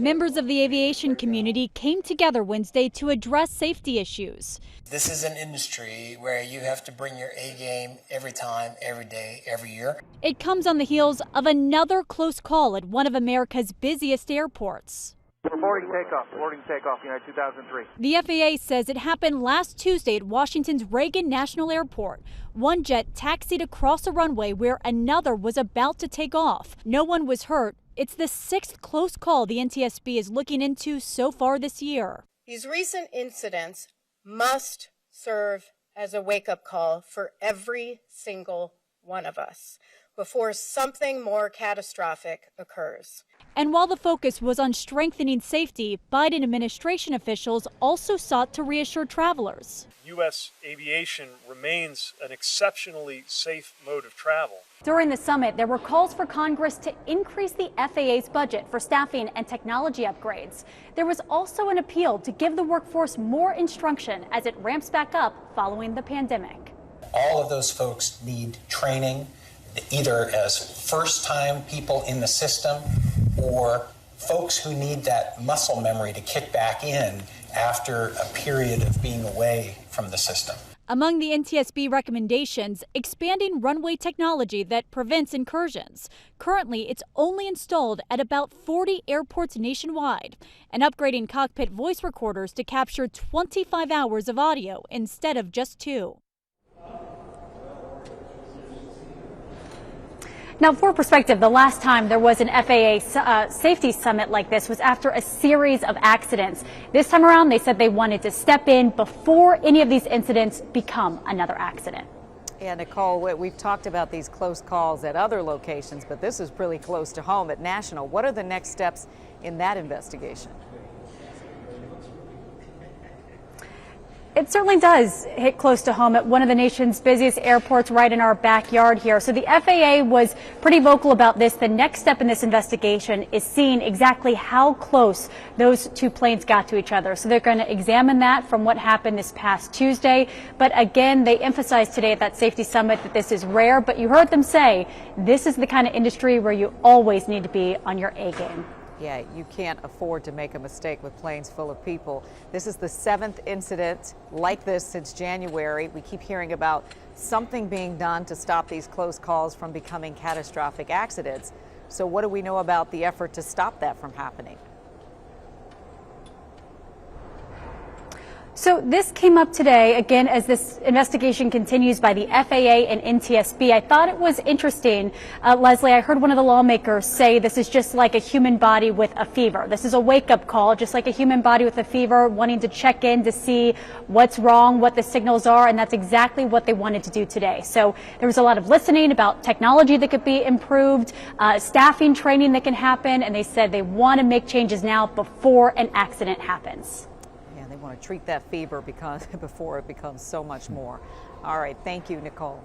Members of the aviation community came together Wednesday to address safety issues. This is an industry where you have to bring your A game every time, every day, every year. It comes on the heels of another close call at one of America's busiest airports. Boarding takeoff, United 2003. The FAA says it happened last Tuesday at Washington's Reagan National Airport. One jet taxied across a runway where another was about to take off. No one was hurt. It's the sixth close call the NTSB is looking into so far this year. These recent incidents must serve as a wake-up call for every single one of us before something more catastrophic occurs. And while the focus was on strengthening safety, Biden administration officials also sought to reassure travelers. U.S. aviation remains an exceptionally safe mode of travel. During the summit, there were calls for Congress to increase the FAA's budget for staffing and technology upgrades. There was also an appeal to give the workforce more instruction as it ramps back up following the pandemic. All of those folks need training, either as first-time people in the system or folks who need that muscle memory to kick back in after a period of being away from the system. Among the NTSB recommendations, expanding runway technology that prevents incursions. Currently, it's only installed at about 40 airports nationwide, and upgrading cockpit voice recorders to capture 25 hours of audio instead of just 2. Now, for perspective, the last time there was an FAA safety summit like this was after a series of accidents. This time around, they said they wanted to step in before any of these incidents become another accident. Yeah, Nicole, we've talked about these close calls at other locations, but this is really close to home at National. What are the next steps in that investigation? It certainly does hit close to home at one of the nation's busiest airports right in our backyard here. So the FAA was pretty vocal about this. The next step in this investigation is seeing exactly how close those two planes got to each other. So they're going to examine that from what happened this past Tuesday. But again, they emphasized today at that safety summit that this is rare. But you heard them say this is the kind of industry where you always need to be on your A game. Yeah, you can't afford to make a mistake with planes full of people. This is the 7th incident like this since January. We keep hearing about something being done to stop these close calls from becoming catastrophic accidents. So what do we know about the effort to stop that from happening? So this came up today, again, as this investigation continues by the FAA and NTSB. I thought it was interesting, Leslie, I heard one of the lawmakers say this is just like a human body with a fever. This is a wake-up call, just like a human body with a fever, wanting to check in to see what's wrong, what the signals are, and that's exactly what they wanted to do today. So there was a lot of listening about technology that could be improved, staffing training that can happen, and they said they want to make changes now before an accident happens. They want to treat that fever before it becomes so much more. All right. Thank you, Nicole.